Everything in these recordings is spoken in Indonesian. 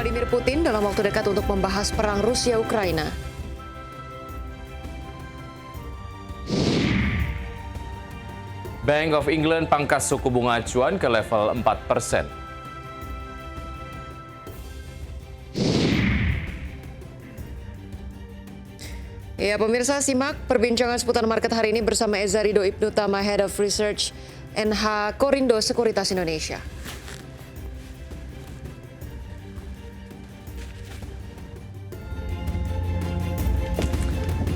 Vladimir Putin dalam waktu dekat untuk membahas perang Rusia-Ukraina. Bank of England pangkas suku bunga acuan ke level 4%. Ya, pemirsa, simak perbincangan seputar market hari ini bersama Eza Ridho Ibnutama, Head of Research NH Korindo Sekuritas Indonesia.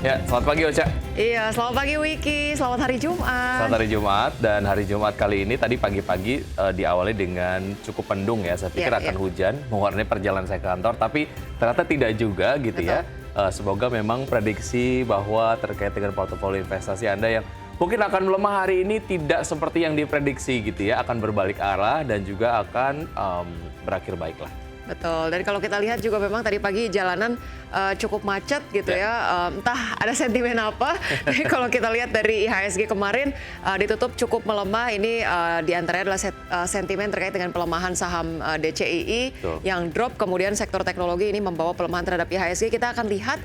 Ya, selamat pagi Ocha. Iya, selamat pagi Wiki, selamat hari Jumat. Selamat hari Jumat, dan hari Jumat kali ini tadi pagi-pagi diawali dengan cukup mendung ya. Saya pikir akan hujan, mewarnai perjalanan saya ke kantor, tapi ternyata tidak juga gitu. Betul. Ya. Semoga memang prediksi bahwa terkait dengan portofolio investasi Anda yang mungkin akan melemah hari ini tidak seperti yang diprediksi gitu ya, akan berbalik arah dan juga akan berakhir baiklah. Betul, dan kalau kita lihat juga memang tadi pagi jalanan cukup macet gitu ya, entah ada sentimen apa. Tapi kalau kita lihat dari IHSG kemarin ditutup cukup melemah, ini diantaranya adalah sentimen terkait dengan pelemahan saham DCII yang drop, kemudian sektor teknologi ini membawa pelemahan terhadap IHSG. Kita akan lihat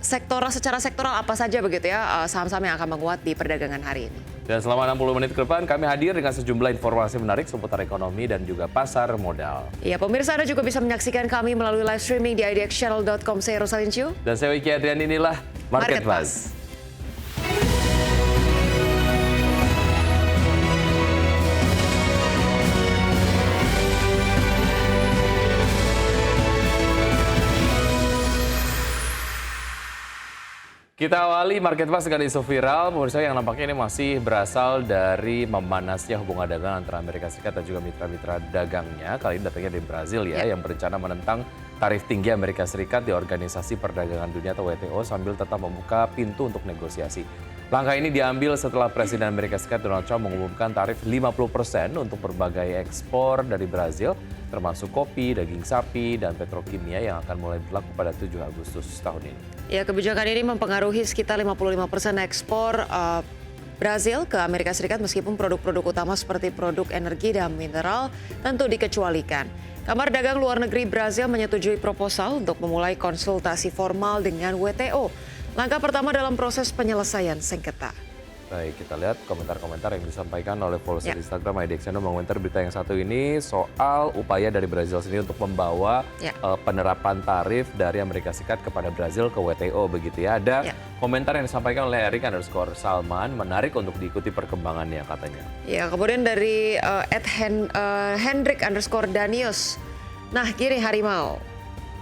secara sektoral apa saja begitu ya saham-saham yang akan menguat di perdagangan hari ini. Dan selama 60 menit ke depan kami hadir dengan sejumlah informasi menarik seputar ekonomi dan juga pasar modal. Ya, pemirsa, Anda juga bisa menyaksikan kami melalui live streaming di idxchannel.com. Saya Rosalin Chiu. Dan saya Wiki Adrian, inilah Market Buzz. Kita awali Market Buzz dengan isu viral, pemirsa, yang nampaknya ini masih berasal dari memanasnya hubungan dagang antara Amerika Serikat dan juga mitra-mitra dagangnya. Kali ini datangnya dari Brazil ya, yang berencana menentang tarif tinggi Amerika Serikat di Organisasi Perdagangan Dunia atau WTO sambil tetap membuka pintu untuk negosiasi. Langkah ini diambil setelah Presiden Amerika Serikat Donald Trump mengumumkan tarif 50% untuk berbagai ekspor dari Brazil, termasuk kopi, daging sapi, dan petrokimia yang akan mulai berlaku pada 7 Agustus tahun ini. Ya, kebijakan ini mempengaruhi sekitar 55% ekspor Brazil ke Amerika Serikat, meskipun produk-produk utama seperti produk energi dan mineral tentu dikecualikan. Kamar Dagang Luar Negeri Brazil menyetujui proposal untuk memulai konsultasi formal dengan WTO. Langkah pertama dalam proses penyelesaian sengketa. Baik, kita lihat komentar-komentar yang disampaikan oleh follower di Instagram IDXchannel mengomentar berita yang satu ini soal upaya dari Brazil sendiri untuk membawa penerapan tarif dari Amerika Serikat kepada Brazil ke WTO begitu ya. Ada komentar yang disampaikan oleh Eric_Salman, menarik untuk diikuti perkembangannya katanya. Ya, kemudian dari Hendrik_Danius. Nah, kiri harimau.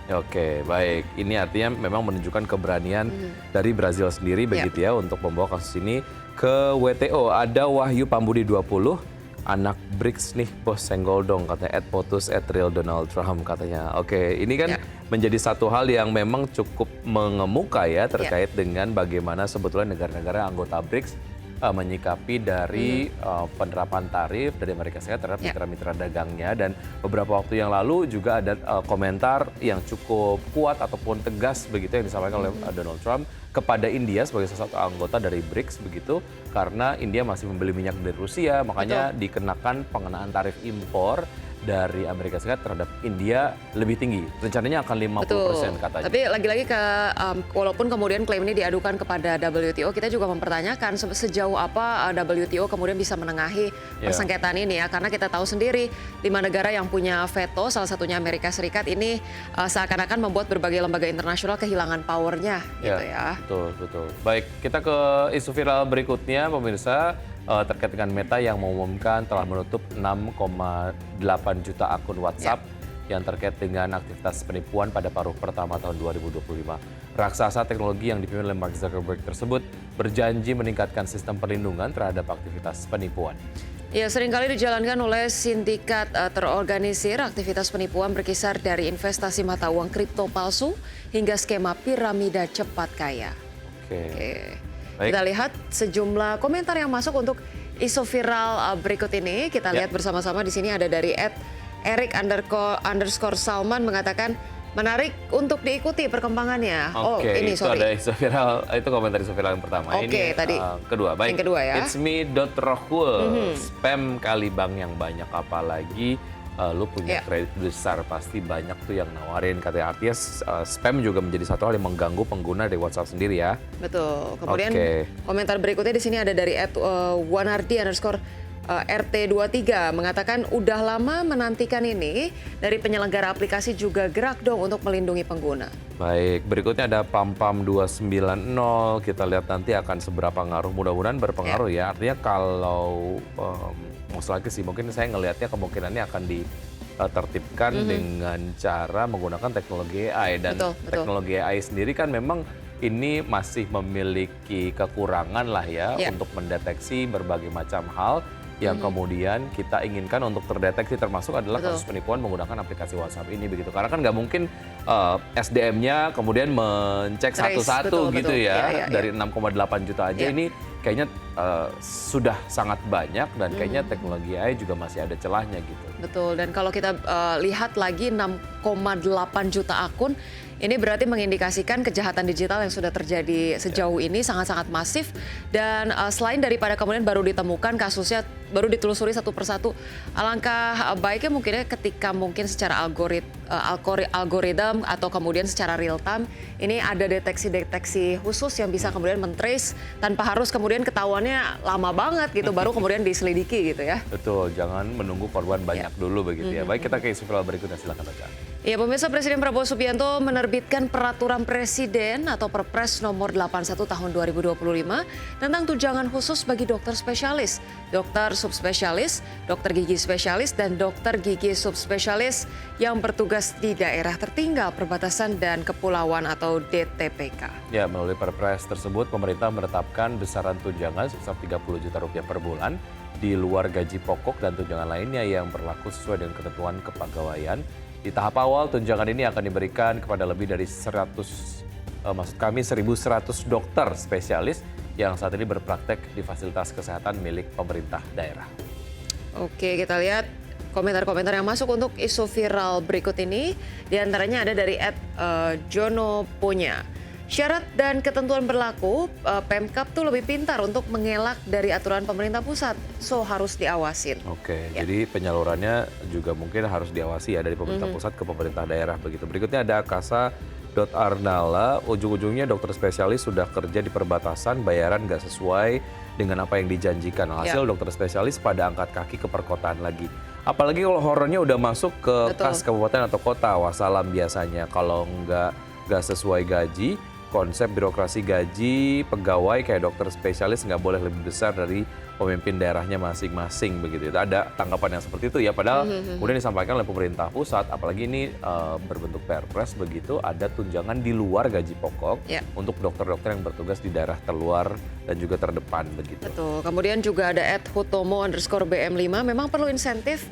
Oke, baik. Ini artinya memang menunjukkan keberanian dari Brazil sendiri begitu ya untuk membawa kasus ini ke WTO. Ada Wahyu Pambudi 20, anak BRICS nih, bos senggol dong katanya, @POTUS @real Donald Trump katanya. Oke, ini kan menjadi satu hal yang memang cukup mengemuka ya terkait dengan bagaimana sebetulnya negara-negara anggota BRICS menyikapi dari penerapan tarif dari Amerika Serikat terhadap mitra-mitra dagangnya. Dan beberapa waktu yang lalu juga ada komentar yang cukup kuat ataupun tegas begitu yang disampaikan oleh Donald Trump kepada India sebagai salah satu anggota dari BRICS begitu, karena India masih membeli minyak dari Rusia, makanya dikenakan pengenaan tarif impor dari Amerika Serikat terhadap India lebih tinggi. Rencananya akan 50% katanya. Tapi lagi-lagi walaupun kemudian klaim ini diadukan kepada WTO, kita juga mempertanyakan sejauh apa WTO kemudian bisa menengahi persengketaan ini ya. Karena kita tahu sendiri 5 negara yang punya veto, salah satunya Amerika Serikat, ini seakan-akan membuat berbagai lembaga internasional kehilangan powernya gitu ya. Betul. Baik, kita ke isu viral berikutnya pemirsa. Terkait dengan Meta yang mengumumkan telah menutup 6,8 juta akun WhatsApp yang terkait dengan aktivitas penipuan pada paruh pertama tahun 2025. Raksasa teknologi yang dipimpin oleh Mark Zuckerberg tersebut berjanji meningkatkan sistem perlindungan terhadap aktivitas penipuan. Ya, seringkali dijalankan oleh sindikat terorganisir. Aktivitas penipuan berkisar dari investasi mata uang kripto palsu hingga skema piramida cepat kaya. Oke. Baik. Kita lihat sejumlah komentar yang masuk untuk isu viral berikut ini. Kita lihat bersama-sama. Di sini ada dari @Eric_Salman mengatakan menarik untuk diikuti perkembangan-nya. Ini sorry. Ada isu viral, itu komentar isu viral yang pertama. Ini tadi kedua. Baik. Yang kedua ya. It's me.rohul. Spam kali bang yang banyak, apalagi lu punya kredit besar, pasti banyak tuh yang nawarin. Katanya artinya spam juga menjadi satu hal yang mengganggu pengguna di WhatsApp sendiri ya. Betul. Kemudian komentar berikutnya di sini ada dari @wanardi_RT23 mengatakan udah lama menantikan ini, dari penyelenggara aplikasi juga gerak dong untuk melindungi pengguna. Baik, berikutnya ada Pampam290. Kita lihat nanti akan seberapa ngaruh, mudah-mudahan berpengaruh ya. Artinya kalau maksud lagi sih, mungkin saya ngelihatnya kemungkinannya akan ditertibkan dengan cara menggunakan teknologi AI. Dan teknologi AI sendiri kan memang ini masih memiliki kekurangan lah ya untuk mendeteksi berbagai macam hal yang kemudian kita inginkan untuk terdeteksi, termasuk adalah kasus penipuan menggunakan aplikasi WhatsApp ini begitu. Karena kan nggak mungkin SDM-nya kemudian mencek satu-satu gitu ya. Dari 6,8 juta aja ini kayaknya sudah sangat banyak, dan kayaknya teknologi AI juga masih ada celahnya gitu. Betul, dan kalau kita lihat lagi 6,8 juta akun, ini berarti mengindikasikan kejahatan digital yang sudah terjadi sejauh ini sangat-sangat masif. Dan selain daripada kemudian baru ditemukan kasusnya, baru ditelusuri satu persatu, alangkah baiknya mungkinnya ketika mungkin secara algoritma atau kemudian secara real time, ini ada deteksi-deteksi khusus yang bisa kemudian men-trace tanpa harus kemudian ketahuannya lama banget gitu, baru kemudian diselidiki gitu ya. Betul, jangan menunggu korban banyak dulu begitu ya. Baik, kita ke isu viral berikutnya, silakan baca. Ya, pemirsa, Presiden Prabowo Subianto menerbitkan Peraturan Presiden atau Perpres nomor 81 tahun 2025 tentang tunjangan khusus bagi dokter spesialis, dokter subspesialis, dokter gigi spesialis, dan dokter gigi subspesialis yang bertugas di daerah tertinggal, perbatasan, dan kepulauan atau DTPK. Ya, melalui Perpres tersebut pemerintah menetapkan besaran tunjangan sebesar 30 juta rupiah per bulan di luar gaji pokok dan tunjangan lainnya yang berlaku sesuai dengan ketentuan kepegawaian. Di tahap awal, tunjangan ini akan diberikan kepada lebih dari 1.100 dokter spesialis yang saat ini berpraktek di fasilitas kesehatan milik pemerintah daerah. Oke, kita lihat komentar-komentar yang masuk untuk isu viral berikut ini. Di antaranya ada dari @jonoponya. Syarat dan ketentuan berlaku, Pemkab tuh lebih pintar untuk mengelak dari aturan pemerintah pusat, so harus diawasin. Oke, jadi penyalurannya juga mungkin harus diawasi ya dari pemerintah pusat ke pemerintah daerah begitu. Berikutnya ada Kasa.Arnala, ujung-ujungnya dokter spesialis sudah kerja di perbatasan, bayaran nggak sesuai dengan apa yang dijanjikan. Hasil dokter spesialis pada angkat kaki ke perkotaan lagi. Apalagi kalau horornya udah masuk ke kas kabupaten atau kota, wassalam biasanya. Kalau nggak sesuai gaji, konsep birokrasi gaji pegawai kayak dokter spesialis nggak boleh lebih besar dari pemimpin daerahnya masing-masing begitu. Ada tanggapan yang seperti itu ya, padahal kemudian disampaikan oleh pemerintah pusat, apalagi ini berbentuk Perpres begitu, ada tunjangan di luar gaji pokok untuk dokter-dokter yang bertugas di daerah terluar dan juga terdepan begitu. Betul. Kemudian juga ada @hutomo_bm5, memang perlu insentif,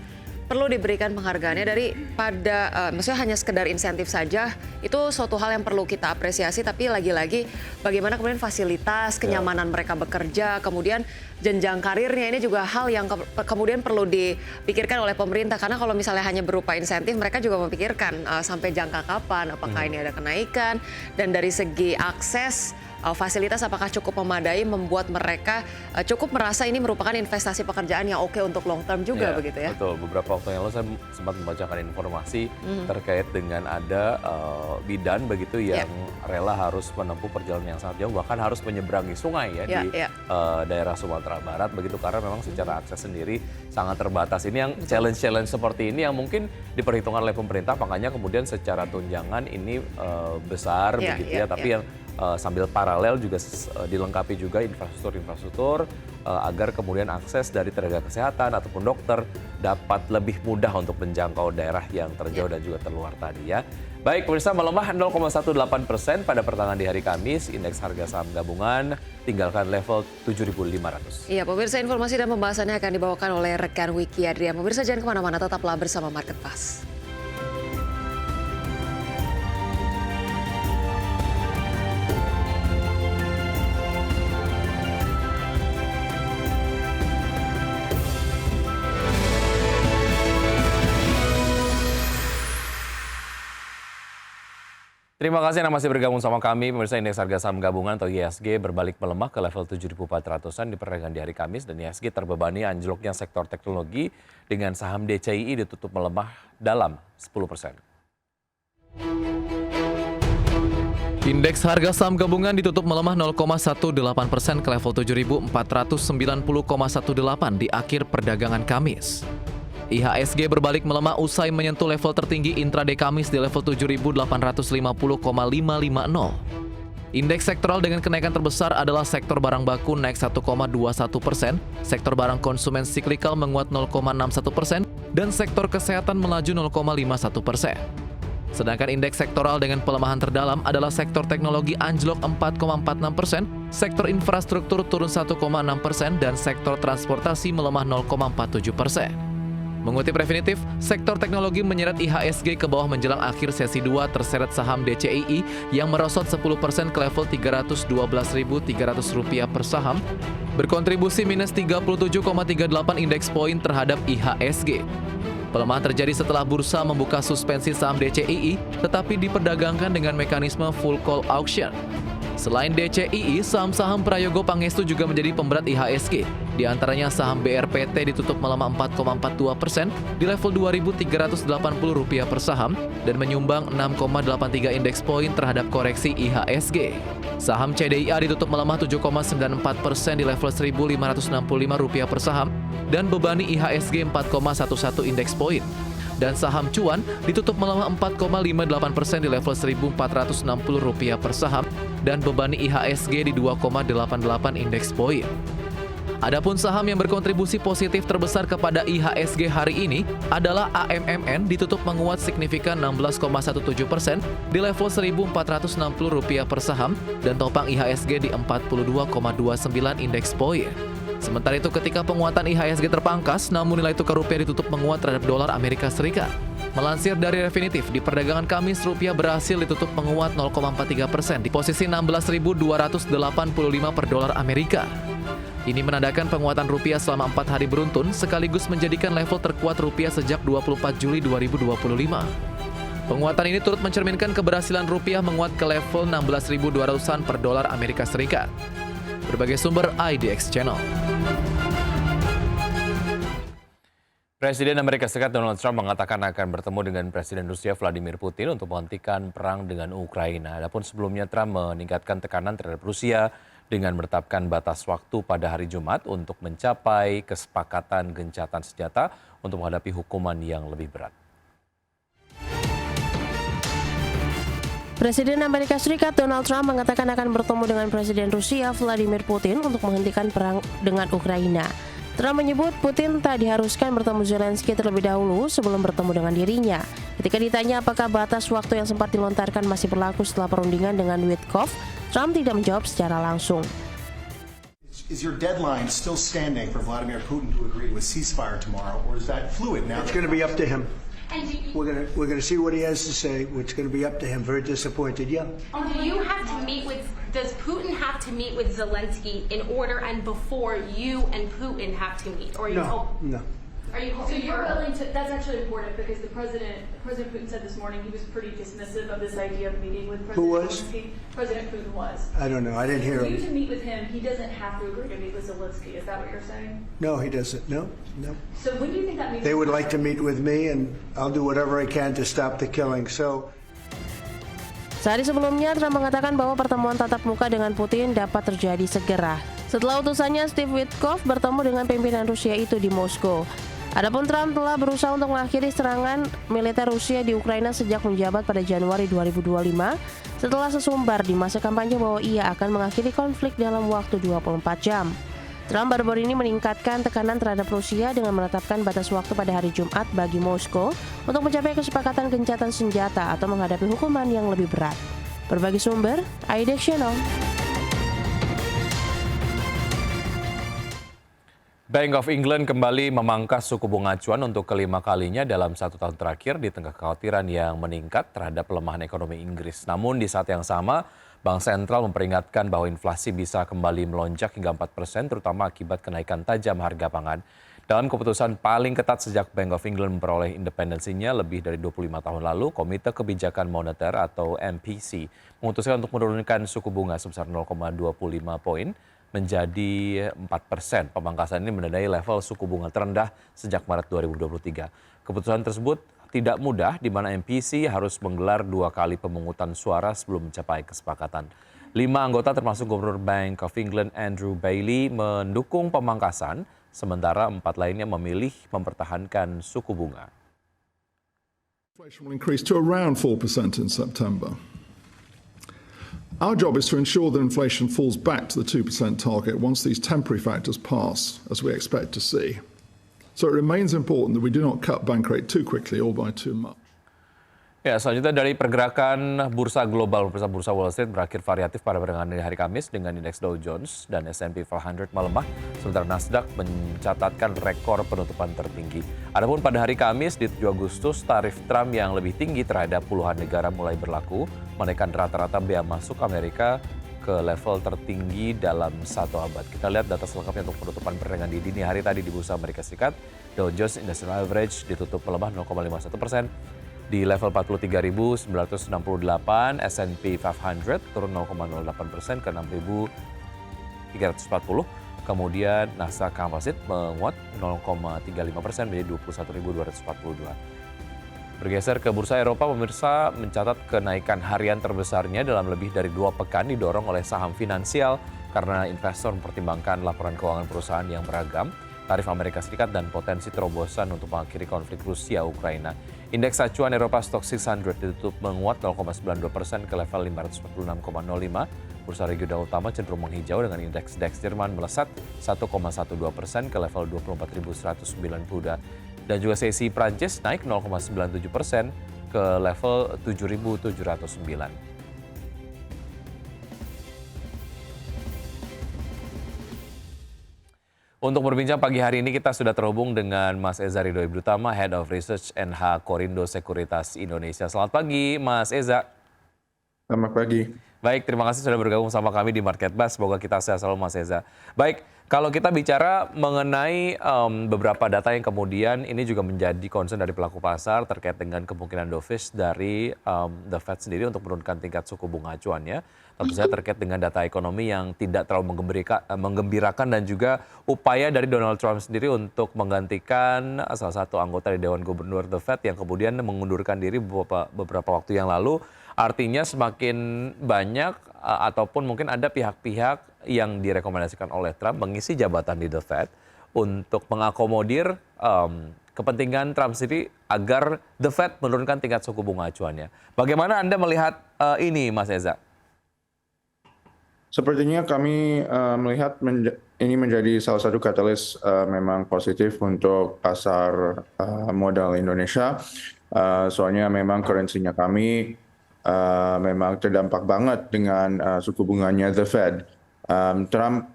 perlu diberikan penghargaannya daripada maksudnya hanya sekedar insentif saja, itu suatu hal yang perlu kita apresiasi, tapi lagi-lagi bagaimana kemudian fasilitas, kenyamanan mereka bekerja, kemudian jenjang karirnya, ini juga hal yang kemudian perlu dipikirkan oleh pemerintah, karena kalau misalnya hanya berupa insentif, mereka juga memikirkan sampai jangka kapan, apakah ini ada kenaikan, dan dari segi akses fasilitas apakah cukup memadai, membuat mereka cukup merasa ini merupakan investasi pekerjaan yang oke untuk long term juga begitu ya. Betul, beberapa waktu yang lalu saya sempat membacakan informasi terkait dengan ada bidan begitu yang rela harus menempuh perjalanan yang sangat jauh, bahkan harus menyeberangi sungai ya di daerah Sumatera Barat begitu, karena memang secara akses sendiri sangat terbatas. Ini yang challenge-challenge seperti ini yang mungkin diperhitungkan oleh pemerintah, makanya kemudian secara tunjangan ini besar begitu ya, tapi yang sambil paralel juga dilengkapi juga infrastruktur agar kemudian akses dari tenaga kesehatan ataupun dokter dapat lebih mudah untuk menjangkau daerah yang terjauh dan juga terluar tadi ya. Baik, pemirsa, melemah 0,18% pada perdagangan di hari Kamis, indeks harga saham gabungan tinggalkan level 7.500. Iya, pemirsa, informasi dan pembahasannya akan dibawakan oleh rekan Wiki Adrian. Pemirsa, jangan kemana-mana, tetaplah bersama Market Pass. Terima kasih Anda masih bergabung sama kami. Pemirsa, indeks harga saham gabungan atau IHSG berbalik melemah ke level 7.400-an di perdagangan di hari Kamis, dan IHSG terbebani anjloknya sektor teknologi dengan saham DCII ditutup melemah dalam 10%. Indeks harga saham gabungan ditutup melemah 0,18% ke level 7.490,18 di akhir perdagangan Kamis. IHSG berbalik melemah usai menyentuh level tertinggi intraday Kamis di level 7.850,550. Indeks sektoral dengan kenaikan terbesar adalah sektor barang baku naik 1,21%, sektor barang konsumen siklikal menguat 0,61%, dan sektor kesehatan melaju 0,51%. Sedangkan indeks sektoral dengan pelemahan terdalam adalah sektor teknologi anjlok 4,46%, sektor infrastruktur turun 1,6%, dan sektor transportasi melemah 0,47%. Mengutip Refinitiv, sektor teknologi menyeret IHSG ke bawah menjelang akhir sesi 2 terseret saham DCII yang merosot 10% ke level Rp312.300 per saham, berkontribusi minus 37,38 indeks poin terhadap IHSG. Pelemahan terjadi setelah bursa membuka suspensi saham DCII, tetapi diperdagangkan dengan mekanisme full call auction. Selain DCII, saham-saham Prayogo Pangestu juga menjadi pemberat IHSG. Di antaranya saham BRPT ditutup melemah 4,42% di level Rp2.380 per saham dan menyumbang 6,83 indeks poin terhadap koreksi IHSG. Saham CDIA ditutup melemah 7,94% di level Rp1.565 per saham dan bebani IHSG 4,11 indeks poin. Dan saham cuan ditutup melemah 4,58% di level Rp1.460 per saham dan bebani IHSG di 2,88 indeks poin. Adapun saham yang berkontribusi positif terbesar kepada IHSG hari ini adalah AMMN ditutup menguat signifikan 16,17% di level Rp1.460 per saham dan topang IHSG di 42,29 indeks poin. Sementara itu ketika penguatan IHSG terpangkas, namun nilai tukar rupiah ditutup menguat terhadap dolar Amerika Serikat. Melansir dari Refinitiv, di perdagangan Kamis rupiah berhasil ditutup menguat 0,43% di posisi 16.285 per dolar Amerika. Ini menandakan penguatan rupiah selama 4 hari beruntun sekaligus menjadikan level terkuat rupiah sejak 24 Juli 2025. Penguatan ini turut mencerminkan keberhasilan rupiah menguat ke level 16.200-an per dolar Amerika Serikat. Berbagai sumber IDX Channel. Presiden Amerika Serikat Donald Trump mengatakan akan bertemu dengan Presiden Rusia Vladimir Putin untuk menghentikan perang dengan Ukraina. Adapun sebelumnya Trump meningkatkan tekanan terhadap Rusia dengan menetapkan batas waktu pada hari Jumat untuk mencapai kesepakatan gencatan senjata untuk menghadapi hukuman yang lebih berat. Presiden Amerika Serikat Donald Trump mengatakan akan bertemu dengan Presiden Rusia Vladimir Putin untuk menghentikan perang dengan Ukraina. Trump menyebut Putin tak diharuskan bertemu Zelensky terlebih dahulu sebelum bertemu dengan dirinya. Ketika ditanya apakah batas waktu yang sempat dilontarkan masih berlaku setelah perundingan dengan Witkoff, Trump tidak menjawab secara langsung. Is your deadline still standing for Vladimir Putin to agree to a ceasefire tomorrow, or is that fluid now? It's going to be up to him. We're going to see what he has to say. It's going to be up to him. Very disappointed, yeah. Does Putin have to meet with Zelensky in order and before you and Putin have to meet? Or are you No. Are you So you're willing to, that's actually important because President Putin said this morning he was pretty dismissive of this idea of meeting with President Who was? Zelensky. President Putin was. I don't know. I didn't hear For you him. to meet with him, he doesn't have to agree to meet with Zelensky. Is that what you're saying? No, he doesn't. No. So when do you think that meeting? They would like to meet with me, and I'll do whatever I can to stop the killing. So. Sehari sebelumnya, Trump mengatakan bahwa pertemuan tatap muka dengan Putin dapat terjadi segera. Setelah utusannya Steve Witkoff bertemu dengan pimpinan Rusia itu di Moskow. Adapun Trump telah berusaha untuk mengakhiri serangan militer Rusia di Ukraina sejak menjabat pada Januari 2025 setelah sesumbar di masa kampanye bahwa ia akan mengakhiri konflik dalam waktu 24 jam. Trump baru-baru ini meningkatkan tekanan terhadap Rusia dengan menetapkan batas waktu pada hari Jumat bagi Moskow untuk mencapai kesepakatan gencatan senjata atau menghadapi hukuman yang lebih berat. Berbagai sumber, IDX Channel. Bank of England kembali memangkas suku bunga acuan untuk kelima kalinya dalam 1 tahun terakhir di tengah kekhawatiran yang meningkat terhadap pelemahan ekonomi Inggris. Namun di saat yang sama, Bank Sentral memperingatkan bahwa inflasi bisa kembali melonjak hingga 4% terutama akibat kenaikan tajam harga pangan. Dalam keputusan paling ketat sejak Bank of England memperoleh independensinya lebih dari 25 tahun lalu, Komite Kebijakan Moneter atau MPC memutuskan untuk menurunkan suku bunga sebesar 0,25 poin menjadi 4%. Pemangkasan ini menandai level suku bunga terendah sejak Maret 2023. Keputusan tersebut tidak mudah di mana MPC harus menggelar 2 kali pemungutan suara sebelum mencapai kesepakatan. 5 anggota termasuk Gubernur Bank of England Andrew Bailey mendukung pemangkasan, sementara 4 lainnya memilih mempertahankan suku bunga. Inflation will increase to around 4% in September. Our job is to ensure that inflation falls back to the 2% target once these temporary factors pass, as we expect to see. So it remains important that we do not cut bank rate too quickly or by too much. Ya, selanjutnya dari pergerakan bursa global, bursa Wall Street berakhir variatif pada perdagangan di hari Kamis dengan indeks Dow Jones dan S&P 500 melemah, sementara Nasdaq mencatatkan rekor penutupan tertinggi. Adapun pada hari Kamis di 7 Agustus, tarif Trump yang lebih tinggi terhadap puluhan negara mulai berlaku, menaikkan rata-rata bea masuk Amerika ke level tertinggi dalam 1 abad. Kita lihat data selengkapnya untuk penutupan perdagangan di dini hari tadi di bursa Amerika Serikat. Dow Jones Industrial Average ditutup melemah 0,51%. Di level 43.968, S&P 500 turun 0,08% ke 6.340. Kemudian Nasdaq Composite menguat 0,35% menjadi 21.242. Bergeser ke bursa Eropa, pemirsa mencatat kenaikan harian terbesarnya dalam lebih dari 2 pekan didorong oleh saham finansial karena investor mempertimbangkan laporan keuangan perusahaan yang beragam, tarif Amerika Serikat, dan potensi terobosan untuk mengakhiri konflik Rusia-Ukraina. Indeks acuan Eropa Stoxx 600 ditutup menguat 0,92% ke level 546,05. Bursa regional utama cenderung menghijau dengan indeks DAX Jerman melesat 1,12% ke level 24.190. Dan juga CAC Prancis naik 0,97% ke level 7.709. Untuk berbincang pagi hari ini kita sudah terhubung dengan Mas Eza Ridho Ibnutama, Head of Research NH Korindo Sekuritas Indonesia. Selamat pagi Mas Eza. Selamat pagi. Baik, terima kasih sudah bergabung sama kami di Market Buzz. Semoga kita sehat selalu Mas Eza. Baik, kalau kita bicara mengenai beberapa data yang kemudian ini juga menjadi concern dari pelaku pasar terkait dengan kemungkinan dovish dari The Fed sendiri untuk menurunkan tingkat suku bunga acuannya. Tentu saja terkait dengan data ekonomi yang tidak terlalu menggembirakan dan juga upaya dari Donald Trump sendiri untuk menggantikan salah satu anggota di Dewan Gubernur The Fed yang kemudian mengundurkan diri beberapa waktu yang lalu. Artinya semakin banyak ataupun mungkin ada pihak-pihak yang direkomendasikan oleh Trump mengisi jabatan di The Fed untuk mengakomodir kepentingan Trump sendiri agar The Fed menurunkan tingkat suku bunga acuannya. Bagaimana Anda melihat ini Mas Eza? Sepertinya kami melihat ini menjadi salah satu katalis memang positif untuk pasar modal Indonesia. Soalnya memang currency-nya kami memang terdampak banget dengan suku bunganya The Fed. Trump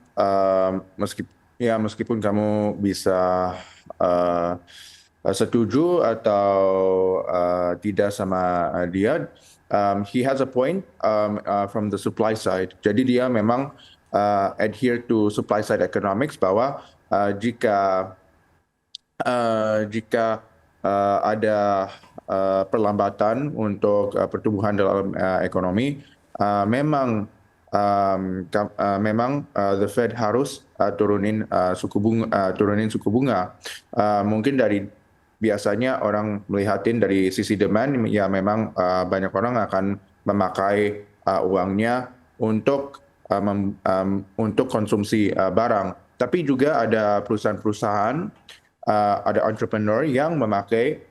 meskipun kamu bisa setuju atau tidak sama dia, he has a point from the supply side. Jadi dia memang adhere to supply side economics bahwa jika ada perlambatan untuk pertumbuhan dalam ekonomi, memang the Fed harus turunin suku bunga. Mungkin dari biasanya orang melihatin dari sisi demand, ya memang banyak orang akan memakai uangnya untuk konsumsi barang. Tapi juga ada perusahaan-perusahaan, ada entrepreneur yang memakai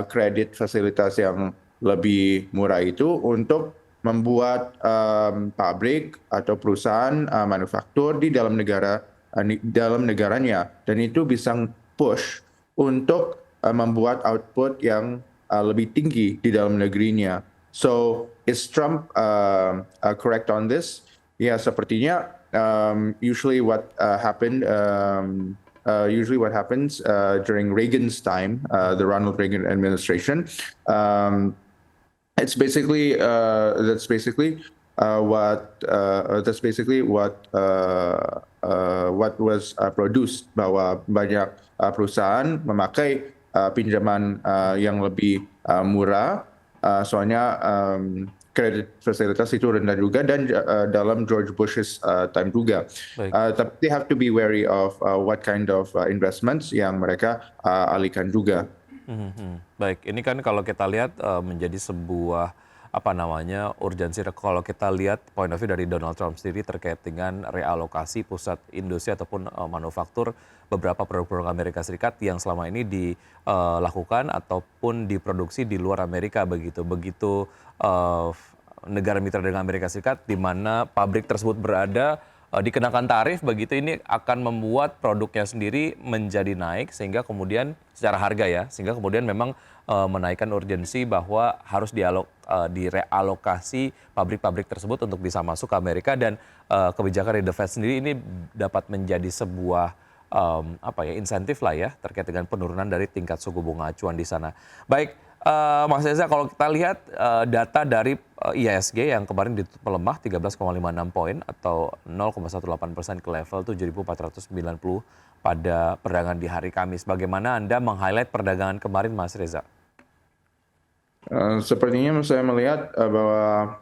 kredit fasilitas yang lebih murah itu untuk membuat pabrik atau perusahaan manufaktur di dalam negaranya, dan itu bisa push untuk membuat output yang lebih tinggi di dalam negerinya. So is Trump correct on this? Ya, sepertinya usually what happens during Reagan's time, the Ronald Reagan administration, that's basically that's basically what was produced, bahwa banyak perusahaan memakai pinjaman yang lebih murah, soalnya kredit fasilitas itu rendah juga, dan dalam George Bush's time juga. Tapi they have to be wary of what kind of investments yang mereka alihkan juga. Baik, ini kan kalau kita lihat menjadi sebuah urgensi. Kalau kita lihat point of view dari Donald Trump sendiri terkait dengan realokasi pusat industri ataupun manufaktur beberapa produk-produk Amerika Serikat yang selama ini dilakukan ataupun diproduksi di luar Amerika begitu negara mitra dengan Amerika Serikat di mana pabrik tersebut berada dikenakan tarif begitu, ini akan membuat produknya sendiri menjadi naik sehingga kemudian secara harga ya, sehingga kemudian memang menaikkan urgensi bahwa harus direalokasi pabrik-pabrik tersebut untuk bisa masuk ke Amerika, dan kebijakan dari The Fed sendiri ini dapat menjadi sebuah insentif lah ya terkait dengan penurunan dari tingkat suku bunga acuan di sana. Baik, Mas Reza, kalau kita lihat data dari IHSG yang kemarin ditutup melemah 13,56 poin atau 0,18% ke level 7.490 pada perdagangan di hari Kamis. Bagaimana Anda meng-highlight perdagangan kemarin, Mas Reza? Sepertinya saya melihat bahwa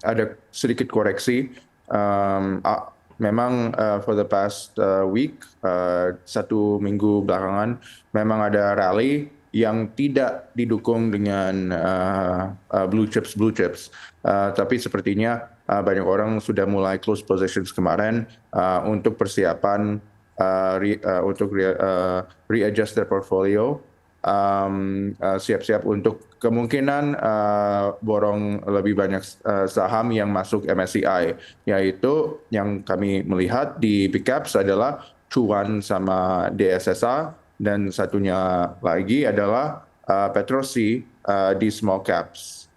ada sedikit koreksi. Memang for the past week, 1 minggu belakangan, memang ada rally yang tidak didukung dengan blue chips. Tapi sepertinya banyak orang sudah mulai close positions kemarin untuk persiapan untuk readjust their portfolio, siap-siap untuk kemungkinan borong lebih banyak saham yang masuk MSCI, yaitu yang kami melihat di big caps adalah Cuan sama DSSA, dan satunya lagi adalah Petrosi di small caps.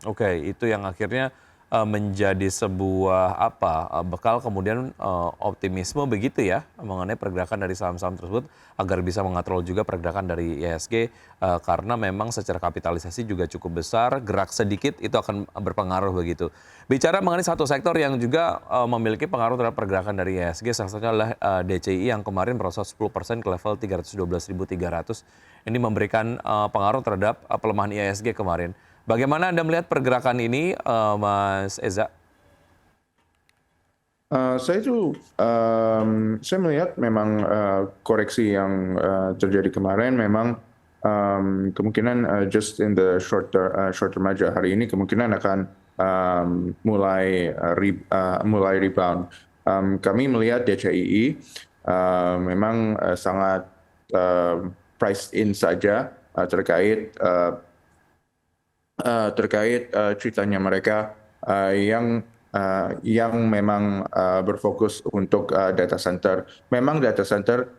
Oke, itu yang akhirnya menjadi sebuah bekal kemudian optimisme begitu ya mengenai pergerakan dari saham-saham tersebut agar bisa mengatrol juga pergerakan dari IHSG karena memang secara kapitalisasi juga cukup besar, gerak sedikit itu akan berpengaruh begitu. Bicara mengenai satu sektor yang juga memiliki pengaruh terhadap pergerakan dari IHSG, salah satunya adalah DCI yang kemarin merosot 10% ke level 312.300. Ini memberikan pengaruh terhadap pelemahan IHSG kemarin. Bagaimana Anda melihat pergerakan ini, Mas Eza? Saya melihat memang koreksi yang terjadi kemarin memang kemungkinan just in the short term aja. Hari ini kemungkinan akan mulai rebound. Kami melihat DCII memang sangat priced in saja terkait ceritanya mereka yang memang berfokus untuk data center. Memang data center.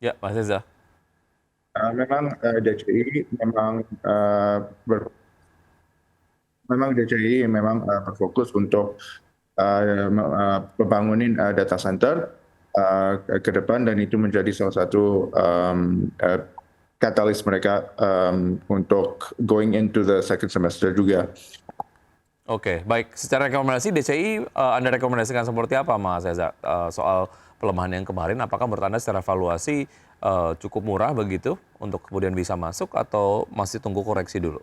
Ya, Mas Reza. Memang DCI memang berfokus untuk membangunin data center ke depan, dan itu menjadi salah satu katalis mereka untuk going into the second semester juga. Oke, baik. Secara rekomendasi DCI Anda rekomendasikan seperti apa, Mas Reza? Soal pelemahan yang kemarin, apakah menurut Anda secara valuasi cukup murah begitu untuk kemudian bisa masuk atau masih tunggu koreksi dulu?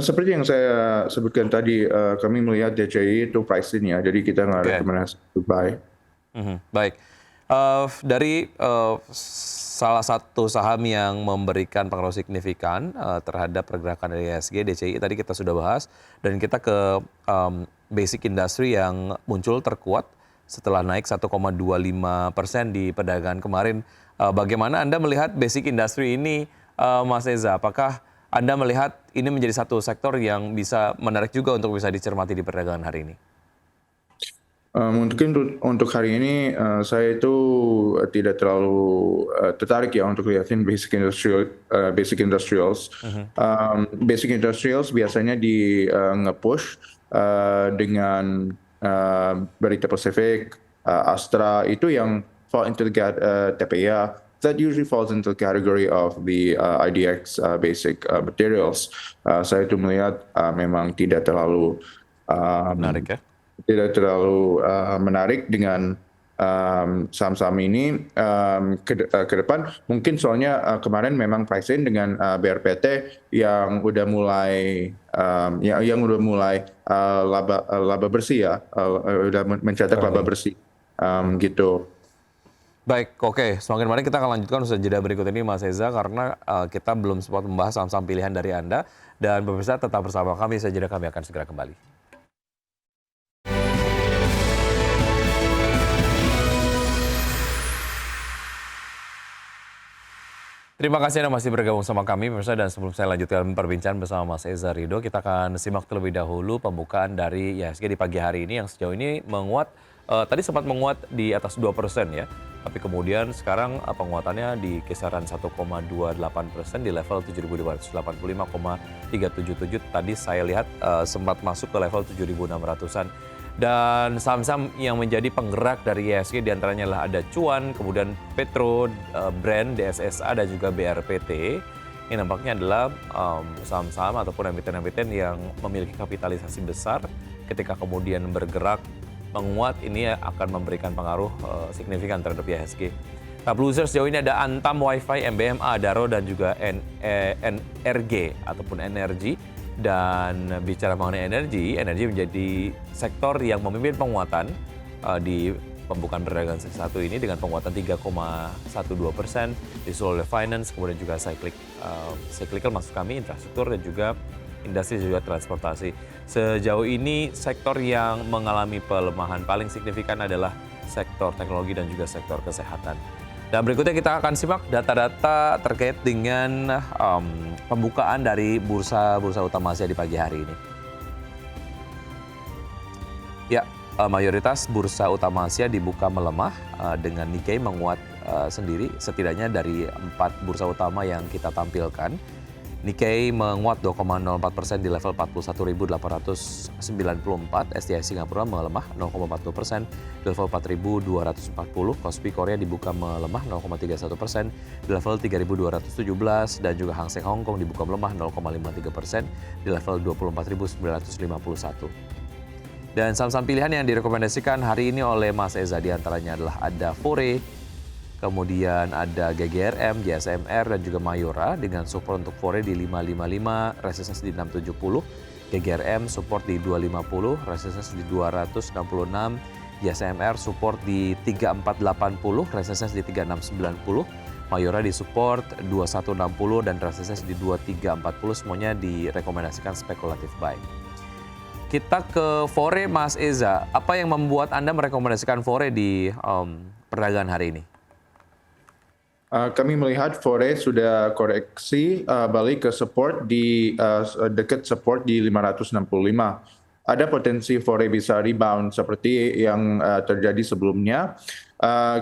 Seperti yang saya sebutkan tadi, kami melihat DCI itu pricing ya, jadi kita nggak rekomendasi to buy. Baik. Dari salah satu saham yang memberikan pengaruh signifikan terhadap pergerakan dari IHSG, DCI tadi kita sudah bahas, dan kita ke basic industry yang muncul terkuat setelah naik 1,25% di perdagangan kemarin. Bagaimana Anda melihat basic industry ini, Mas Eza? Apakah Anda melihat ini menjadi satu sektor yang bisa menarik juga untuk bisa dicermati di perdagangan hari ini? Mungkin untuk hari ini saya itu tidak terlalu tertarik ya untuk lihatin basic industrials. Basic industrials biasanya di nge-push dengan Berita Pacific, Astra itu yang fall into the TPA that usually falls into the category of the IDX basic materials. Saya itu melihat memang tidak terlalu Menarik ya. Menarik dengan saham-saham ini ke depan. Mungkin soalnya kemarin memang pricing dengan BRPT yang udah mulai laba bersih ya, udah mencetak laba bersih gitu. Baik, oke. Semakin mari kita akan lanjutkan usaha jeda berikut ini Mas Eza, karena kita belum sempat membahas saham-saham pilihan dari Anda. Dan pemirsa tetap bersama kami, usaha jeda kami akan segera kembali. Terima kasih Anda masih bergabung sama kami pemirsa, dan sebelum saya lanjutkan perbincangan bersama Mas Eza Ridho, kita akan simak terlebih dahulu pembukaan dari IHSG di pagi hari ini yang sejauh ini menguat, tadi sempat menguat di atas 2% ya, tapi kemudian sekarang penguatannya di kisaran 1,28% di level 7.585,377. Tadi saya lihat sempat masuk ke level 7.600-an. Dan saham-saham yang menjadi penggerak dari IHSG diantaranya adalah ada Cuan, kemudian Petro, Brand, DSSA, dan juga BRPT. Ini nampaknya adalah saham-saham ataupun emiten-emiten yang memiliki kapitalisasi besar. Ketika kemudian bergerak menguat, ini akan memberikan pengaruh signifikan terhadap IHSG. Top loser sejauh ini ada Antam, Wi-Fi, MBMA, Adaro, dan juga NRG ataupun Energi. Dan bicara mengenai energi menjadi sektor yang memimpin penguatan di pembukaan perdagangan sesi 1 ini dengan penguatan 3,12%, disusul oleh finance, kemudian juga cyclical maksud kami, infrastruktur, dan juga industri, juga transportasi. Sejauh ini sektor yang mengalami pelemahan paling signifikan adalah sektor teknologi dan juga sektor kesehatan. Dan berikutnya kita akan simak data-data terkait dengan pembukaan dari bursa utama Asia di pagi hari ini. Ya, mayoritas bursa utama Asia dibuka melemah dengan Nikkei menguat sendiri, setidaknya dari 4 bursa utama yang kita tampilkan. Nikkei menguat 2,04% di level 41.894, STI Singapura melemah 0,42% di level 4.240, Kospi Korea dibuka melemah 0,31% di level 3.217, dan juga Hang Seng Hong Kong dibuka melemah 0,53% di level 24.951. Dan saham-saham pilihan yang direkomendasikan hari ini oleh Mas Eza diantaranya adalah ada Fore, kemudian ada GGRM, GSMR, dan juga Mayora dengan support untuk Fore di 555, resistance di 670, GGRM support di 250, resistance di 266, GSMR support di 3480, resistance di 3690, Mayora di support 2160 dan resistance di 2340, semuanya direkomendasikan spekulatif buy. Kita ke Fore, Mas Eza. Apa yang membuat Anda merekomendasikan Fore di perdagangan hari ini? Kami melihat Fore sudah koreksi balik ke support di dekat support di 565. Ada potensi Fore bisa rebound seperti yang terjadi sebelumnya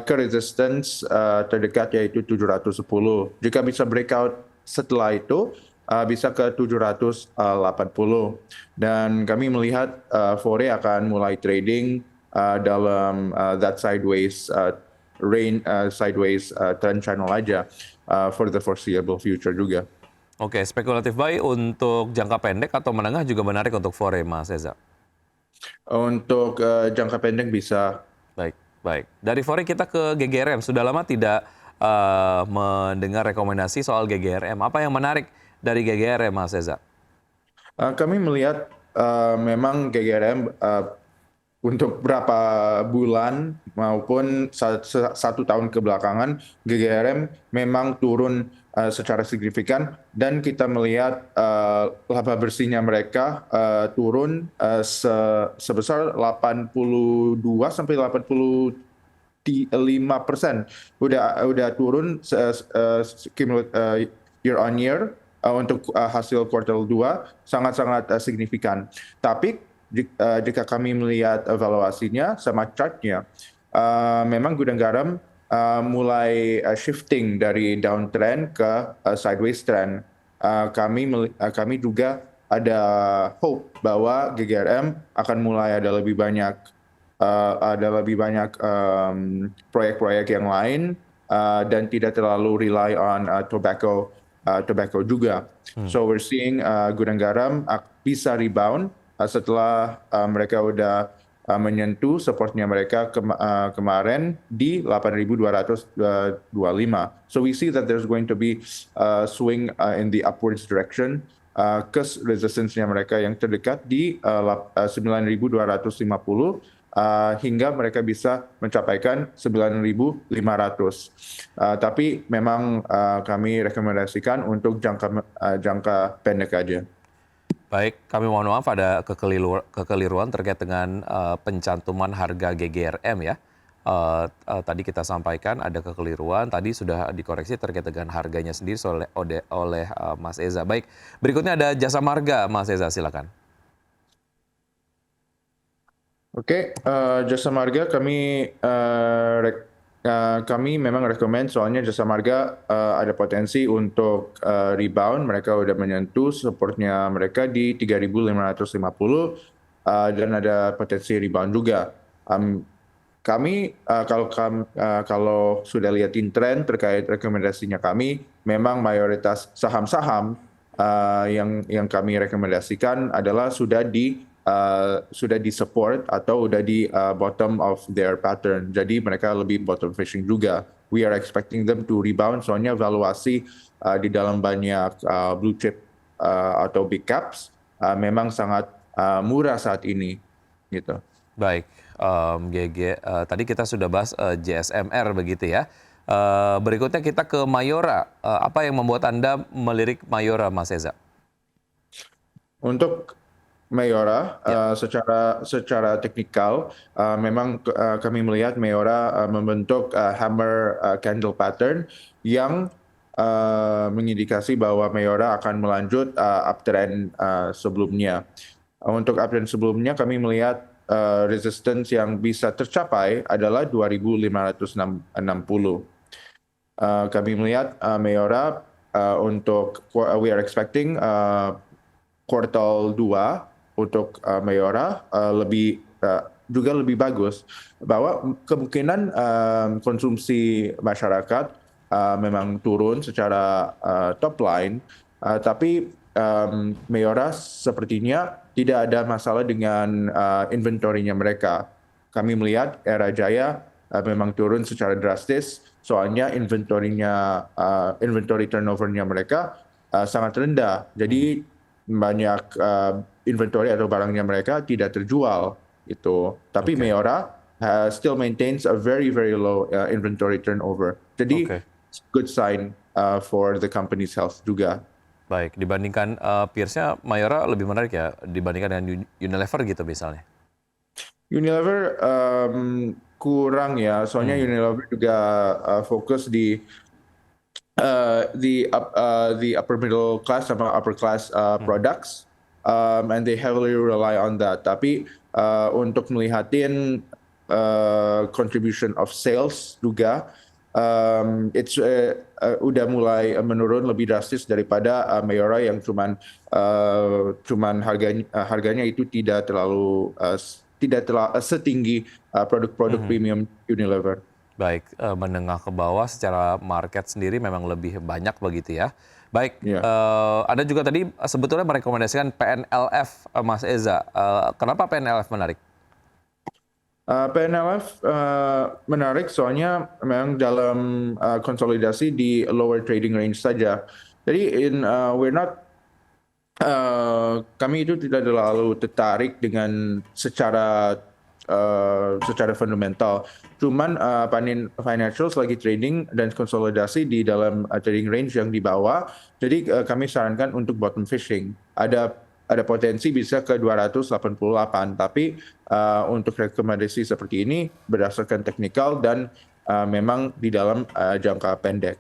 ke resistance terdekat yaitu 710. Jika bisa breakout setelah itu bisa ke 780. Dan kami melihat Fore akan mulai trading dalam that sideways trend channel aja for the foreseeable future juga. Oke, spekulatif buy untuk jangka pendek atau menengah juga menarik untuk Fore, Mas Eza? Untuk jangka pendek bisa. Baik. Dari Fore kita ke GGRM. Sudah lama tidak mendengar rekomendasi soal GGRM. Apa yang menarik dari GGRM, Mas Eza? Kami melihat memang GGRM untuk berapa bulan maupun satu tahun kebelakangan GGRM memang turun secara signifikan, dan kita melihat laba bersihnya mereka turun sebesar 82 sampai 85%. Udah turun year on year untuk hasil kuartal 2 sangat-sangat signifikan. Tapi jika kami melihat evaluasinya sama chartnya, memang gudang garam mulai shifting dari downtrend ke sideways trend. Kami juga ada hope bahwa GGRM akan mulai ada lebih banyak proyek-proyek yang lain dan tidak terlalu rely on tobacco juga. So we're seeing gudang garam bisa rebound setelah mereka udah menyentuh supportnya mereka kemarin di 8.225. So we see that there's going to be swing in the upwards direction ke resistance-nya mereka yang terdekat di 9.250 hingga mereka bisa mencapaikan 9.500. Tapi memang kami rekomendasikan untuk jangka pendek aja. Baik, kami mohon maaf ada kekeliruan terkait dengan pencantuman harga GGRM ya. Tadi kita sampaikan ada kekeliruan, tadi sudah dikoreksi terkait dengan harganya sendiri oleh Mas Eza. Baik, berikutnya ada Jasa Marga, Mas Eza silakan. Oke, Jasa Marga kami memang rekomend soalnya Jasa Marga ada potensi untuk rebound. Mereka udah menyentuh supportnya mereka di 3.550 dan ada potensi rebound juga. Kalau sudah lihatin tren terkait rekomendasinya kami, memang mayoritas saham-saham yang kami rekomendasikan adalah sudah di support atau udah di bottom of their pattern. Jadi mereka lebih bottom fishing juga. We are expecting them to rebound soalnya valuasi di dalam banyak blue chip atau big caps memang sangat murah saat ini gitu. Baik, tadi kita sudah bahas JSMR begitu ya. Berikutnya kita ke Mayora. Apa yang membuat Anda melirik Mayora, Mas Eza? Untuk Mayora secara teknikal memang kami melihat Mayora membentuk hammer candle pattern yang mengindikasi bahwa Mayora akan melanjut uptrend sebelumnya. Untuk uptrend sebelumnya kami melihat resistance yang bisa tercapai adalah 2.560. Kami melihat Mayora we are expecting kuartal 2 untuk Mayora juga lebih bagus, bahwa kemungkinan konsumsi masyarakat memang turun secara top line, tapi Mayora sepertinya tidak ada masalah dengan inventorinya mereka. Kami melihat Era Jaya memang turun secara drastis, soalnya inventory turnover-nya mereka sangat rendah. Jadi banyak inventory atau barangnya mereka tidak terjual itu. Tapi Mayora still maintains a very low inventory turnover. Jadi good sign for the company's health juga. Baik, dibandingkan peers-nya Mayora lebih menarik ya dibandingkan dengan Unilever gitu misalnya. Unilever kurang ya, soalnya Unilever juga fokus di the upper middle class sama upper class products, and they heavily rely on that. Tapi untuk melihatin contribution of sales juga, udah mulai menurun lebih drastis daripada Mayora yang cuman harganya itu tidak terlalu setinggi produk-produk premium Unilever. Baik, menengah ke bawah secara market sendiri memang lebih banyak begitu ya. Baik, Anda juga tadi sebetulnya merekomendasikan PNLF, Mas Eza. Kenapa PNLF menarik? PNLF menarik soalnya memang dalam konsolidasi di lower trading range saja. Jadi kami itu tidak terlalu tertarik dengan secara fundamental. Cuman Panin Financials lagi trading dan konsolidasi di dalam trading range yang di bawah. Jadi kami sarankan untuk bottom fishing. Ada potensi bisa ke 288, tapi untuk rekomendasi seperti ini berdasarkan teknikal dan memang di dalam jangka pendek.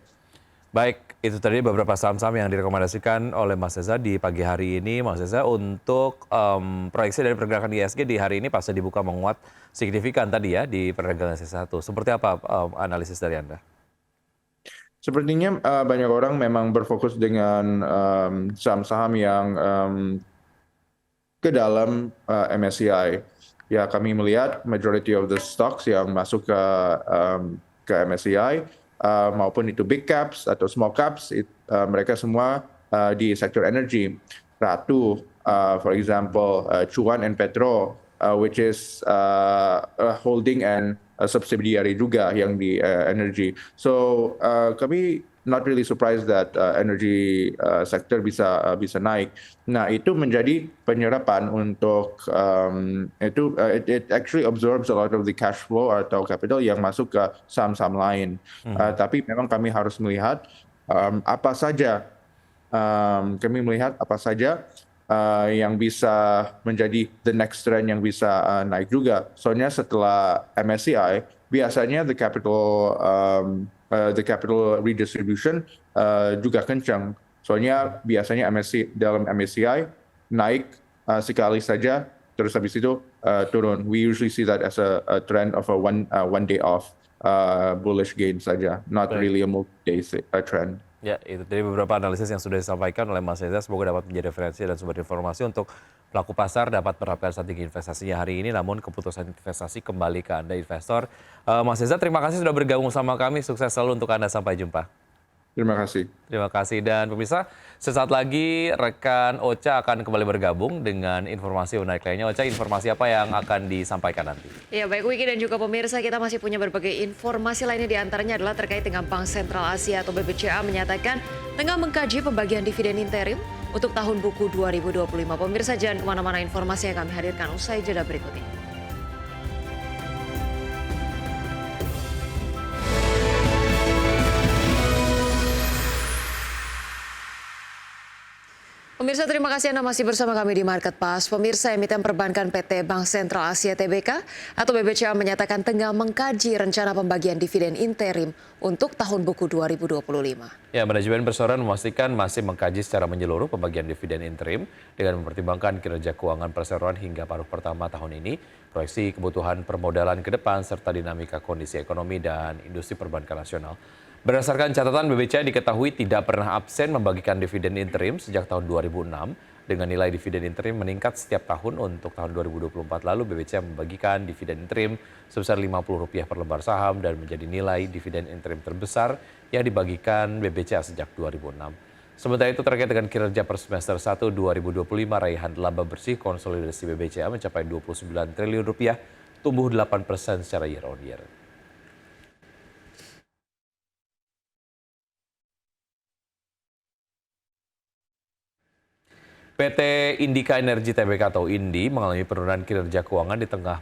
Baik, itu tadi beberapa saham-saham yang direkomendasikan oleh Mas Eza di pagi hari ini. Mas Eza, untuk proyeksi dari pergerakan IHSG di hari ini pasca dibuka menguat signifikan tadi ya di perdagangan S1. Seperti apa analisis dari Anda? Sepertinya banyak orang memang berfokus dengan saham-saham yang ke dalam MSCI. Ya, kami melihat majority of the stocks yang masuk ke MSCI maupun itu big caps atau small caps, mereka semua di sektor energi. Ratu, for example, Cuan and Petro, which is holding and subsidiary juga yang di energy. So kami not really surprised that energy sector bisa naik. Nah, itu menjadi penyerapan untuk it actually absorbs a lot of the cash flow atau capital yang masuk ke saham-saham lain. Tapi memang kami harus melihat apa saja yang bisa menjadi the next trend yang bisa naik juga. Soalnya setelah MSCI, biasanya the capital redistribution juga kencang. Soalnya biasanya dalam MSCI naik sekali saja, terus habis itu turun. We usually see that as a trend of a one day off bullish gain saja, not really a multi-day trend. Ya, itu dari beberapa analisis yang sudah disampaikan oleh Mas Reza, semoga dapat menjadi referensi dan sumber informasi untuk pelaku pasar dapat menerapkan strategi investasinya hari ini, namun keputusan investasi kembali ke Anda investor. Mas Reza, terima kasih sudah bergabung sama kami, sukses selalu untuk Anda, sampai jumpa. Terima kasih. Terima kasih, dan pemirsa, sesaat lagi rekan Ocha akan kembali bergabung dengan informasi menarik lainnya. Ocha, informasi apa yang akan disampaikan nanti? Ya, baik Wiki dan juga pemirsa, kita masih punya berbagai informasi lainnya, diantaranya adalah terkait dengan Bank Sentral Asia atau BBCA menyatakan tengah mengkaji pembagian dividen interim untuk tahun buku 2025. Pemirsa, jangan kemana-mana, informasi yang kami hadirkan usai jeda berikut ini. Pemirsa, terima kasih Anda masih bersama kami di Market Pass. Pemirsa, emiten perbankan PT Bank Sentral Asia Tbk atau BBCA menyatakan tengah mengkaji rencana pembagian dividen interim untuk tahun buku 2025. Ya, manajemen perseroan memastikan masih mengkaji secara menyeluruh pembagian dividen interim dengan mempertimbangkan kinerja keuangan perseroan hingga paruh pertama tahun ini, proyeksi kebutuhan permodalan ke depan, serta dinamika kondisi ekonomi dan industri perbankan nasional. Berdasarkan catatan, BBCA diketahui tidak pernah absen membagikan dividen interim sejak tahun 2006 dengan nilai dividen interim meningkat setiap tahun. Untuk tahun 2024 lalu, BBCA membagikan dividen interim sebesar Rp50 per lembar saham dan menjadi nilai dividen interim terbesar yang dibagikan BBCA sejak 2006. Sementara itu, terkait dengan kinerja per semester 1 2025, raihan laba bersih konsolidasi BBCA mencapai Rp29 triliun, tumbuh 8% secara year on year. PT Indika Energi Tbk atau INDI mengalami penurunan kinerja keuangan di tengah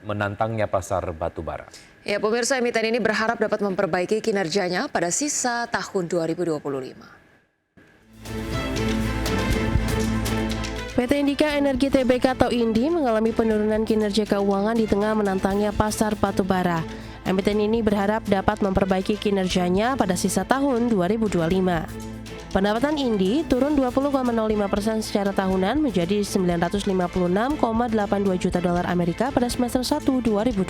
menantangnya pasar batubara. Ya, pemirsa, emiten ini berharap dapat memperbaiki kinerjanya pada sisa tahun 2025. PT Indika Energi Tbk atau INDI mengalami penurunan kinerja keuangan di tengah menantangnya pasar batubara. Emiten ini berharap dapat memperbaiki kinerjanya pada sisa tahun 2025. Pendapatan INDI turun 20,05% secara tahunan menjadi 956,82 juta dolar Amerika pada semester 1 2025.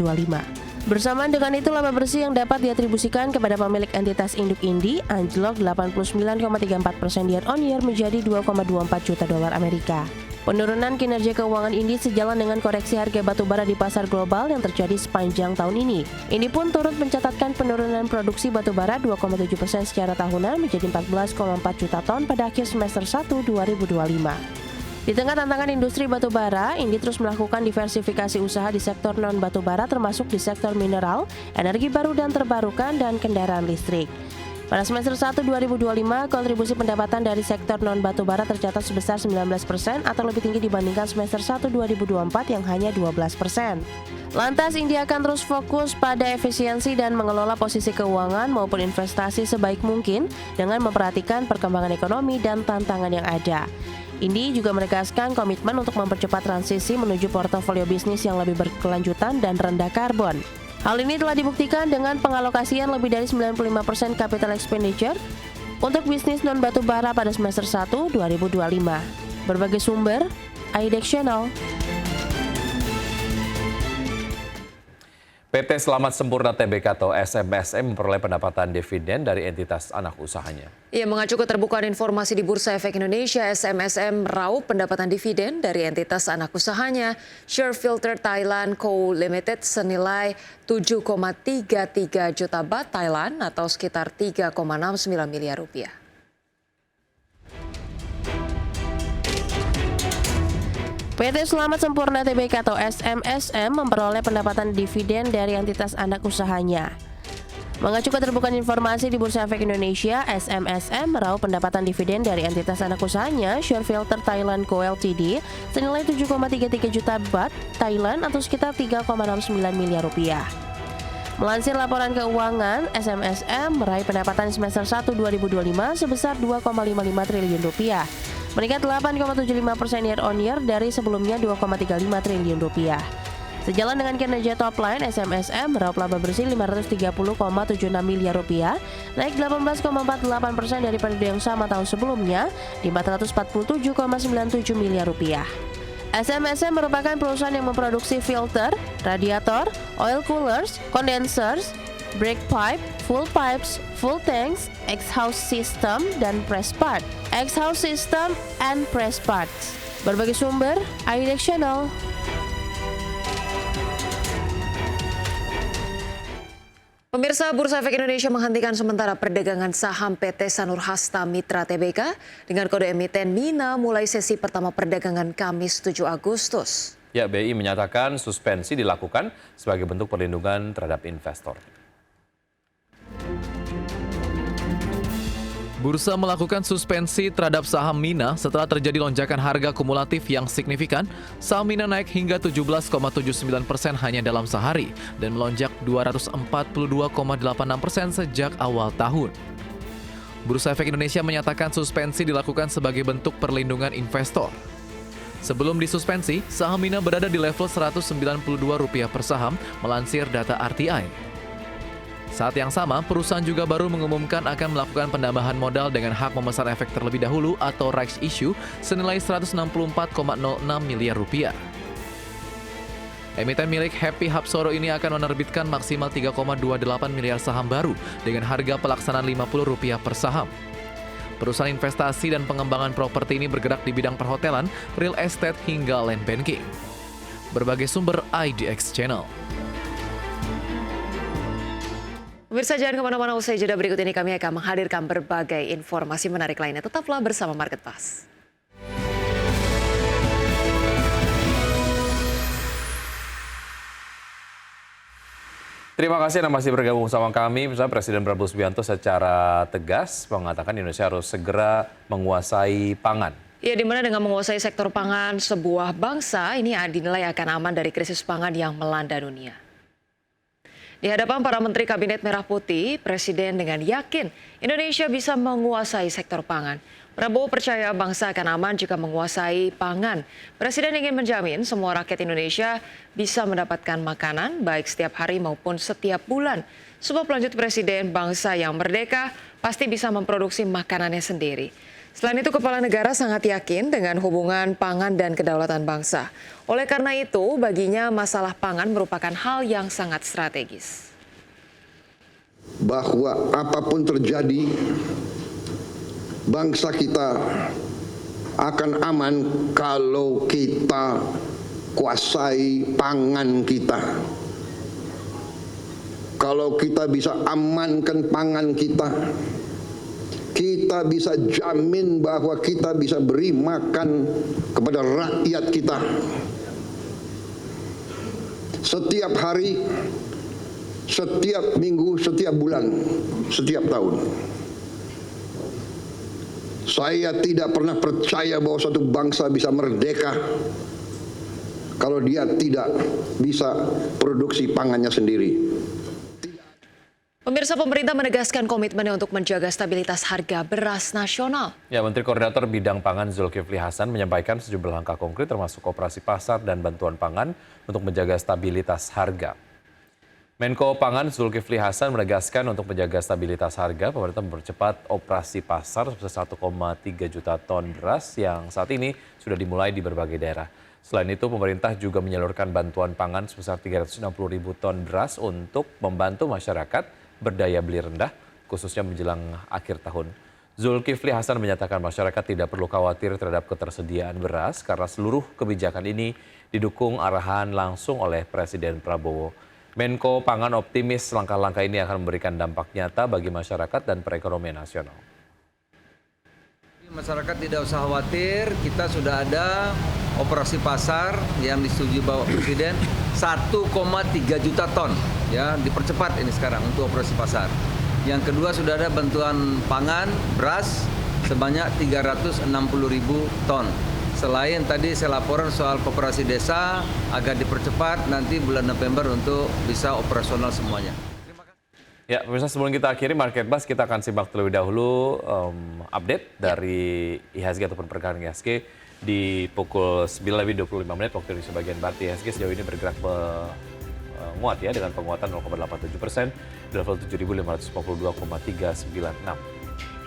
Bersamaan dengan itu, laba bersih yang dapat diatribusikan kepada pemilik entitas induk INDI anjlok 89,34% year on year menjadi 2,24 juta dolar Amerika. Penurunan kinerja keuangan INDI sejalan dengan koreksi harga batubara di pasar global yang terjadi sepanjang tahun ini. INDI pun turut mencatatkan penurunan produksi batubara 2,7% secara tahunan menjadi 14,4 juta ton pada akhir semester 1 2025. Di tengah tantangan industri batubara, INDI terus melakukan diversifikasi usaha di sektor non-batubara termasuk di sektor mineral, energi baru dan terbarukan, dan kendaraan listrik. Pada semester 1 2025, kontribusi pendapatan dari sektor non-batubara tercatat sebesar 19% atau lebih tinggi dibandingkan semester 1 2024 yang hanya 12%. Lantas, INDI akan terus fokus pada efisiensi dan mengelola posisi keuangan maupun investasi sebaik mungkin dengan memperhatikan perkembangan ekonomi dan tantangan yang ada. INDI juga menegaskan komitmen untuk mempercepat transisi menuju portofolio bisnis yang lebih berkelanjutan dan rendah karbon. Hal ini telah dibuktikan dengan pengalokasian lebih dari 95% capital expenditure untuk bisnis non-batubara pada semester 1 2025. Berbagai sumber, IDEX Channel. PT Selamat Sempurna Tbk atau SMSM memperoleh pendapatan dividen dari entitas anak usahanya. Ia mengacu keterbukaan informasi di Bursa Efek Indonesia, SMSM meraup pendapatan dividen dari entitas anak usahanya, Sharefilter Thailand Co. Limited senilai 7,33 juta baht Thailand atau sekitar 3,69 miliar rupiah. PT Selamat Sempurna Tbk atau SMSM memperoleh pendapatan dividen dari entitas anak usahanya. Mengacu keterbukaan informasi di Bursa Efek Indonesia, SMSM meraup pendapatan dividen dari entitas anak usahanya, Sharefilter Thailand Co. Ltd, senilai 7,33 juta baht Thailand atau sekitar 3,69 miliar rupiah. Melansir laporan keuangan, SMSM meraih pendapatan semester 1 2025 sebesar 2,55 triliun rupiah. Meningkat 8,75% year on year dari sebelumnya 2,35 triliun rupiah. Sejalan dengan kinerja top line, SMSM meraup laba bersih 530,76 miliar rupiah, naik 18,48% dari periode yang sama tahun sebelumnya di 447,97 miliar rupiah. SMSM merupakan perusahaan yang memproduksi filter, radiator, oil coolers, condensers, brake pipe, full pipes, full tanks, exhaust system, dan press part. Exhaust system and press parts. Berbagai sumber, IDX Channel. Pemirsa, Bursa Efek Indonesia menghentikan sementara perdagangan saham PT Sanur Hasta Mitra Tbk dengan kode emiten MINA mulai sesi pertama perdagangan Kamis 7 Agustus. Ya, BI menyatakan suspensi dilakukan sebagai bentuk perlindungan terhadap investor. Bursa melakukan suspensi terhadap saham MINA setelah terjadi lonjakan harga kumulatif yang signifikan. Saham MINA naik hingga 17,79% hanya dalam sehari dan melonjak 242,86% sejak awal tahun. Bursa Efek Indonesia menyatakan suspensi dilakukan sebagai bentuk perlindungan investor. Sebelum disuspensi, saham MINA berada di level Rp192 per saham, melansir data RTI. Saat yang sama, perusahaan juga baru mengumumkan akan melakukan penambahan modal dengan hak memesan efek terlebih dahulu atau rights issue senilai 164,06 miliar rupiah. Emiten milik Happy Hapsoro ini akan menerbitkan maksimal 3,28 miliar saham baru dengan harga pelaksanaan Rp50 per saham. Perusahaan investasi dan pengembangan properti ini bergerak di bidang perhotelan, real estate hingga land banking. Berbagai sumber IDX Channel. Pemirsa, jangan kemana-mana, usai jeda berikut ini kami akan menghadirkan berbagai informasi menarik lainnya. Tetaplah bersama Market Pass. Terima kasih Anda masih bergabung bersama kami. Misalnya Presiden Prabowo Subianto secara tegas mengatakan Indonesia harus segera menguasai pangan. Ya, di mana dengan menguasai sektor pangan sebuah bangsa ini dinilai akan aman dari krisis pangan yang melanda dunia. Di hadapan para Menteri Kabinet Merah Putih, Presiden dengan yakin Indonesia bisa menguasai sektor pangan. Prabowo percaya bangsa akan aman jika menguasai pangan. Presiden ingin menjamin semua rakyat Indonesia bisa mendapatkan makanan baik setiap hari maupun setiap bulan. Sebab lanjut Presiden, bangsa yang merdeka pasti bisa memproduksi makanannya sendiri. Selain itu, Kepala Negara sangat yakin dengan hubungan pangan dan kedaulatan bangsa. Oleh karena itu, baginya masalah pangan merupakan hal yang sangat strategis. Bahwa apapun terjadi, bangsa kita akan aman kalau kita kuasai pangan kita. Kalau kita bisa amankan pangan kita bisa jamin bahwa kita bisa beri makan kepada rakyat kita. Setiap hari, setiap minggu, setiap bulan, setiap tahun. Saya tidak pernah percaya bahwa suatu bangsa bisa merdeka kalau dia tidak bisa produksi pangannya sendiri. Pemirsa, pemerintah menegaskan komitmennya untuk menjaga stabilitas harga beras nasional. Ya, Menteri Koordinator Bidang Pangan Zulkifli Hasan menyampaikan sejumlah langkah konkret termasuk operasi pasar dan bantuan pangan untuk menjaga stabilitas harga. Menko Pangan Zulkifli Hasan menegaskan untuk menjaga stabilitas harga, pemerintah mempercepat operasi pasar sebesar 1,3 juta ton beras yang saat ini sudah dimulai di berbagai daerah. Selain itu, pemerintah juga menyalurkan bantuan pangan sebesar 360.000 ton beras untuk membantu masyarakat berdaya beli rendah, khususnya menjelang akhir tahun. Zulkifli Hasan menyatakan masyarakat tidak perlu khawatir terhadap ketersediaan beras karena seluruh kebijakan ini didukung arahan langsung oleh Presiden Prabowo. Menko Pangan optimis langkah-langkah ini akan memberikan dampak nyata bagi masyarakat dan perekonomian nasional. Masyarakat tidak usah khawatir, kita sudah ada operasi pasar yang disetujui Bapak Presiden 1,3 juta ton, ya dipercepat ini sekarang untuk operasi pasar. Yang kedua sudah ada bantuan pangan beras sebanyak 360.000 ton. Selain tadi saya laporan soal koperasi desa agar dipercepat nanti bulan November untuk bisa operasional semuanya. Ya, pemirsa, sebelum kita akhiri Market Buzz, kita akan simak terlebih dahulu update dari IHSG ataupun pergerakan IHSG di pukul 9:25 waktu Indonesia bagian Barat. IHSG sejauh ini bergerak menguat ya dengan penguatan 0,87% di level 7.552,396.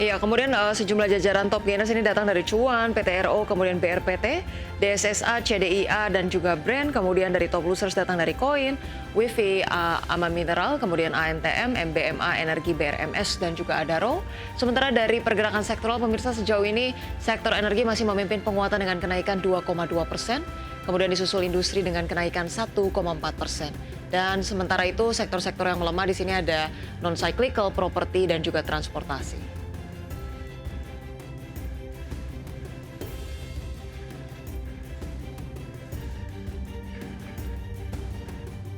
Iya, kemudian sejumlah jajaran top gainers ini datang dari Cuan, PTRO, kemudian BRPT, DSSA, CDIA, dan juga Brand. Kemudian dari top losers datang dari Koin, Wifi, Ama Mineral, kemudian ANTM, MBMA, Energi, BRMS, dan juga Adaro. Sementara dari pergerakan sektoral, pemirsa sejauh ini sektor energi masih memimpin penguatan dengan kenaikan 2,2%. Kemudian disusul industri dengan kenaikan 1,4%. Dan sementara itu sektor-sektor yang melemah di sini ada non-cyclical, properti, dan juga transportasi.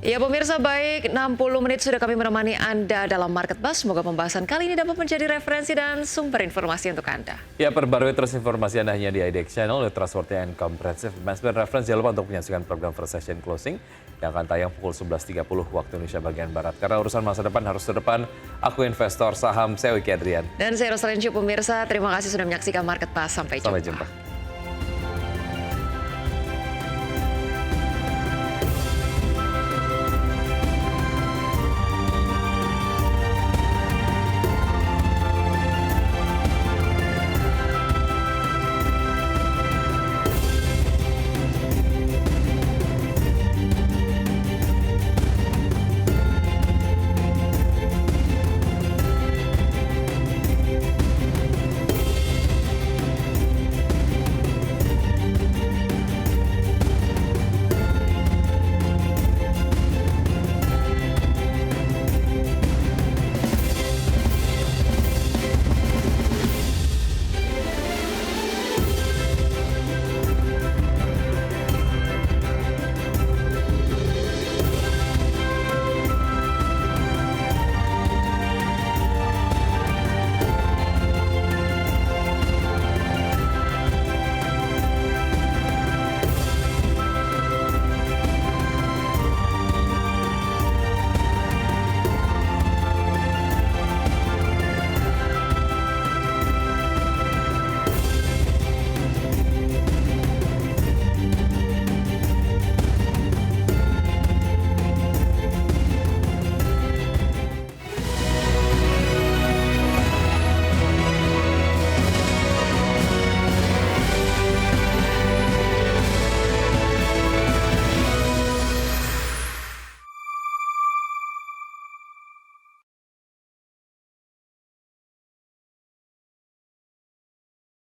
Ya pemirsa, baik 60 menit sudah kami menemani Anda dalam Market Buzz. Semoga pembahasan kali ini dapat menjadi referensi dan sumber informasi untuk Anda. Ya, perbarui terus informasi Anda hanya di IDX Channel, trustworthy and comprehensive investment reference. Jangan lupa untuk menyaksikan program First Session Closing yang akan tayang pukul 11.30 waktu Indonesia bagian Barat. Karena urusan masa depan harus terdepan, aku investor saham, saya Wiki Adrian. Dan saya Rosalincio pemirsa, terima kasih sudah menyaksikan Market Buzz. Sampai jumpa.